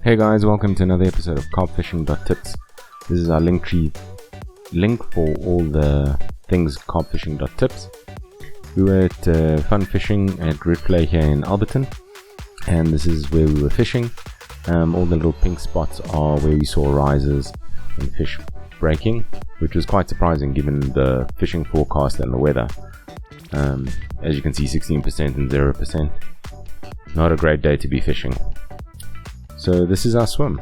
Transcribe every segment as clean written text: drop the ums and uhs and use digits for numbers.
Hey guys, welcome to another episode of CarpFishing.Tips. This is our link for all the things CarpFishing.Tips. We were at fun fishing at Reitvlei here in Alberton, and this is where we were fishing. All the little pink spots are where we saw rises and fish breaking, which was quite surprising given the fishing forecast and the weather. As you can see, 16% and 0%. Not a great day to be fishing. So this is our swim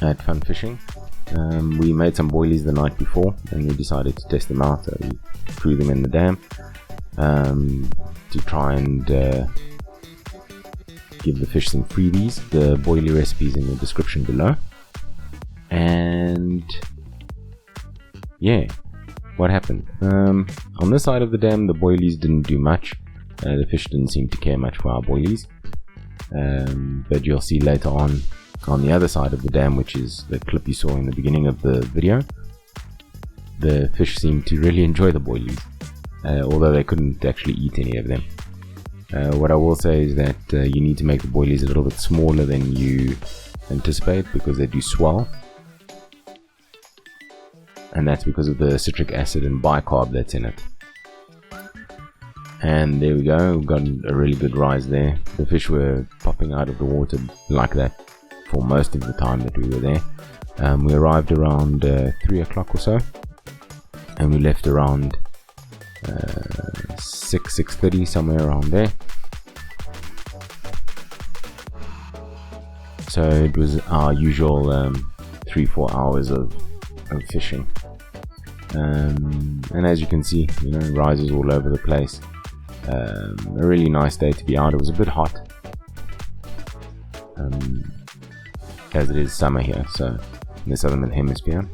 at Fun Fishing. We made some boilies the night before and we decided to test them out. So we threw them in the dam to try and give the fish some freebies. The boilie recipe is in the description below. And yeah, what happened? On this side of the dam, the boilies didn't do much. The fish didn't seem to care much for our boilies. But you'll see later on the other side of the dam, which is the clip you saw in the beginning of the video, the fish seemed to really enjoy the boilies, although they couldn't actually eat any of them. What I will say is that you need to make the boilies a little bit smaller than you anticipate because they do swell, and that's because of the citric acid and bicarb that's in it. And there we go, we've got a really good rise there. The fish were popping out of the water like that for most of the time that we were there. We arrived around 3 o'clock or so, and we left around 6:30, somewhere around there. So it was our usual 3-4 hours of fishing. And as you can see, rises all over the place. A really nice day to be out. It was a bit hot, as it is summer here, so in the southern hemisphere.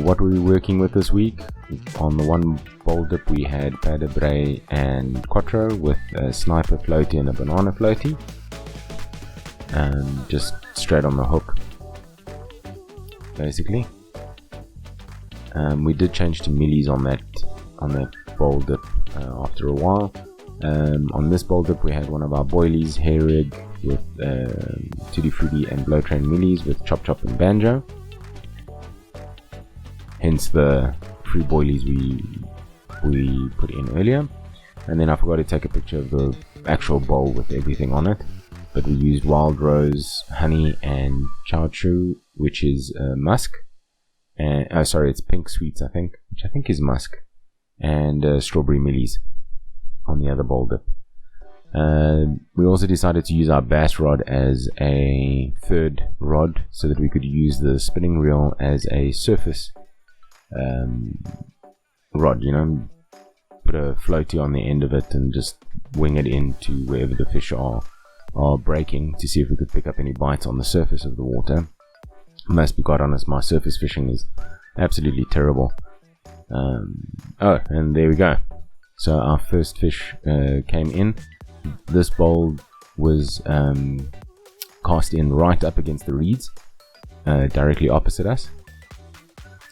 What were we working with this week? On the one bowl dip we had paddle bray and quattro with a sniper floaty and a banana floaty, just straight on the hook basically. We did change to millies on that bowl dip after a while. On this bowl dip we had one of our boilies, hair rig with tutti frutti and blow train millies with chop chop and banjo, hence the free boilies we put in earlier. And then I forgot to take a picture of the actual bowl with everything on it, but we used wild rose, honey and chow chu, which is musk, and it's pink sweets I think, which I think is musk, and strawberry millies on the other bowl dip. We also decided to use our bass rod as a third rod so that we could use the spinning reel as a surface rod, put a floaty on the end of it and just wing it into wherever the fish are breaking to see if we could pick up any bites on the surface of the water. I must be quite honest, my surface fishing is absolutely terrible. And there we go. So our first fish came in. This bowl was cast in right up against the reeds, directly opposite us.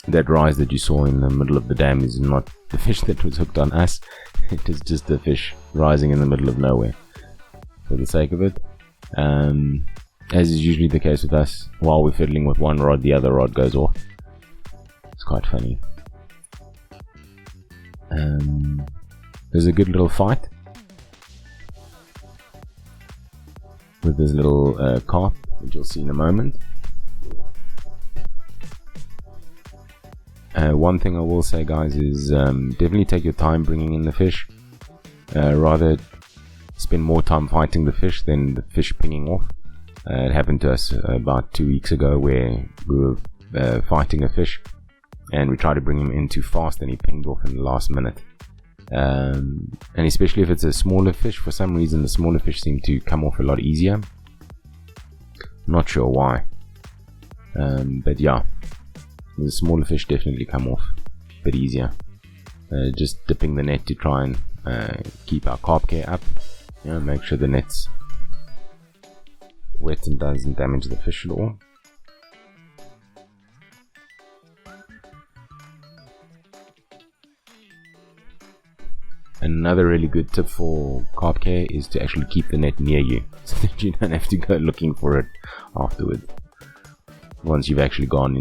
That rise that you saw in the middle of the dam is not the fish that was hooked on us. It is just a fish rising in the middle of nowhere for the sake of it. As is usually the case with us, while we're fiddling with one rod, the other rod goes off. It's quite funny. There's a good little fight with this little carp, which you'll see in a moment. One thing I will say, guys, is definitely take your time bringing in the fish. Rather spend more time fighting the fish than the fish pinging off. It happened to us about 2 weeks ago where we were fighting a fish and we tried to bring him in too fast and he pinged off in the last minute. And especially if it's a smaller fish, for some reason the smaller fish seem to come off a lot easier. Not sure why. But yeah, the smaller fish definitely come off a bit easier. Just dipping the net to try and keep our carp care up. Make sure the net's wet and doesn't damage the fish at all. Another really good tip for carp care is to actually keep the net near you, so that you don't have to go looking for it afterwards. Once you've actually caught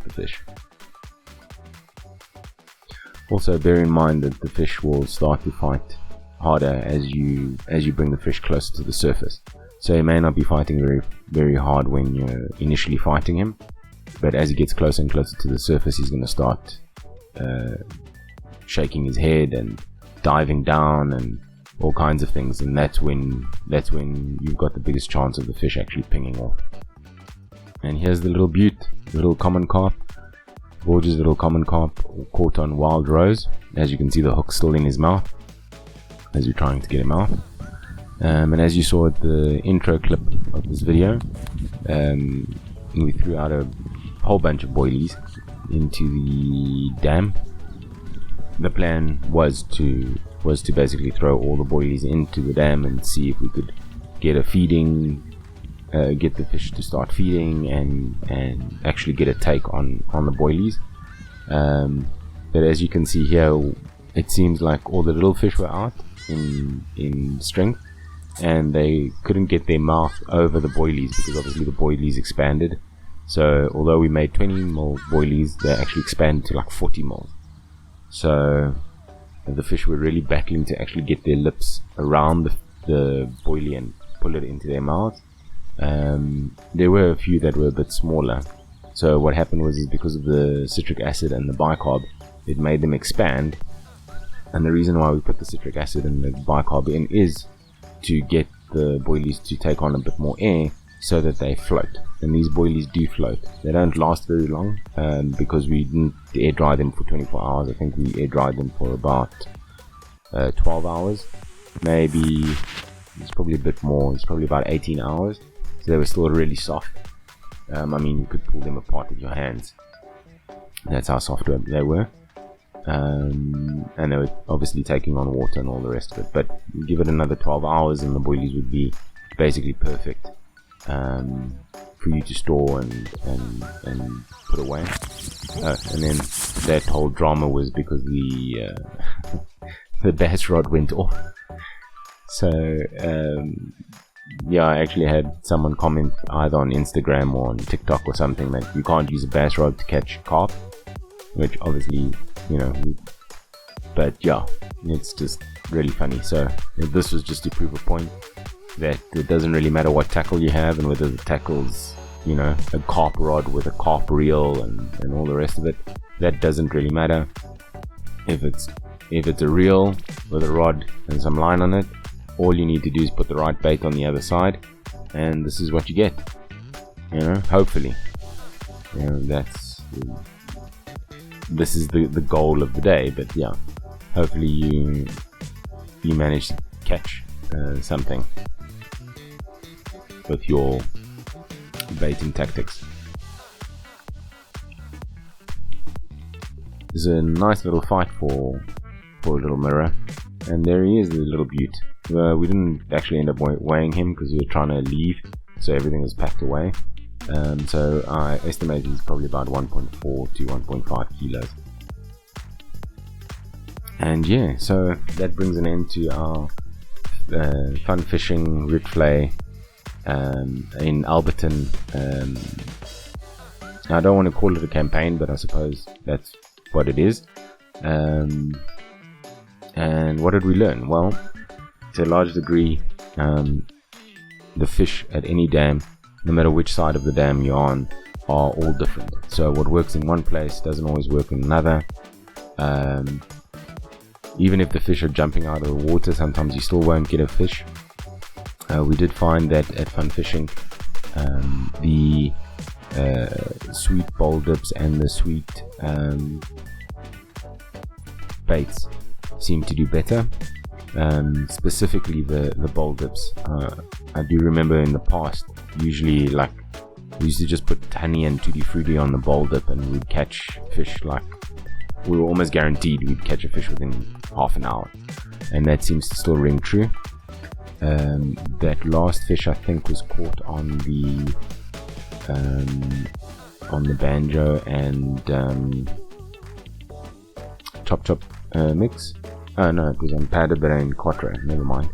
the fish. Also, bear in mind that the fish will start to fight harder as you bring the fish closer to the surface. So he may not be fighting very, very hard when you're initially fighting him, but as he gets closer and closer to the surface, he's going to start shaking his head and diving down and all kinds of things, and that's when you've got the biggest chance of the fish actually pinging off. And here's the little beaut, little common carp, gorgeous little common carp caught on wild rose. As you can see, the hook's still in his mouth as you're trying to get him out. And as you saw at the intro clip of this video, we threw out a whole bunch of boilies into the dam. The plan was to basically throw all the boilies into the dam and see if we could get a feeding, get the fish to start feeding and actually get a take on the boilies. But as you can see here, it seems like all the little fish were out in strength, and they couldn't get their mouth over the boilies because obviously the boilies expanded. So although we made 20 mil boilies, they actually expanded to like 40 mil. So the fish were really battling to actually get their lips around the boilie and pull it into their mouth. There were a few that were a bit smaller. So what happened was, because of the citric acid and the bicarb, it made them expand. And the reason why we put the citric acid and the bicarb in is to get the boilies to take on a bit more air so that they float. And these boilies do float. They don't last very long because we didn't air dry them for 24 hours. I think we air dried them for about 12 hours. Maybe it's probably a bit more. It's probably about 18 hours. So they were still really soft. I mean, you could pull them apart with your hands. That's how soft they were. And they were obviously taking on water and all the rest of it. But give it another 12 hours and the boilies would be basically perfect for you to store and put away. And then that whole drama was because the bass rod went off. So yeah, I actually had someone comment either on Instagram or on TikTok or something that you can't use a bass rod to catch carp, which obviously, you know, but yeah, it's just really funny. So this was just to prove a point that it doesn't really matter what tackle you have and whether the tackle's, you know, a carp rod with a carp reel and all the rest of it. That doesn't really matter. If it's a reel with a rod and some line on it, all you need to do is put the right bait on the other side, and this is what you get. You know, hopefully, you know, this is the goal of the day. But yeah, hopefully you manage to catch something with your baiting tactics. There's a nice little fight for a little mirror, and there he is, the little beaut. We didn't actually end up weighing him because we were trying to leave, so everything was packed away. So I estimate he's probably about 1.4 to 1.5 kilos. And yeah, so that brings an end to our fun fishing Reitvlei in Alberton. I don't want to call it a campaign, but I suppose that's what it is. And what did we learn? Well, to a large degree, the fish at any dam, no matter which side of the dam you're on, are all different. So what works in one place doesn't always work in another. Even if the fish are jumping out of the water, sometimes you still won't get a fish. We did find that at Fun Fishing, the sweet bowl dips and the sweet baits seem to do better. Specifically the bowl dips. I do remember in the past, usually like we used to just put honey and tutti frutti on the bowl dip, and we'd catch fish like we were almost guaranteed we'd catch a fish within half an hour, and that seems to still ring true. That last fish I think was caught on the banjo and chop mix. Oh no, it was on padded and quattro, never mind.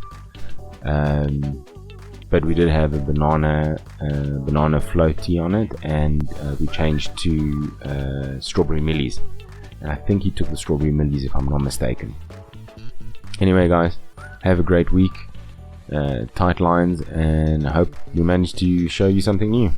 But we did have a banana floaty on it, and we changed to strawberry millies, and I think he took the strawberry millies if I'm not mistaken. Anyway guys, have a great week, tight lines, and I hope we managed to show you something new.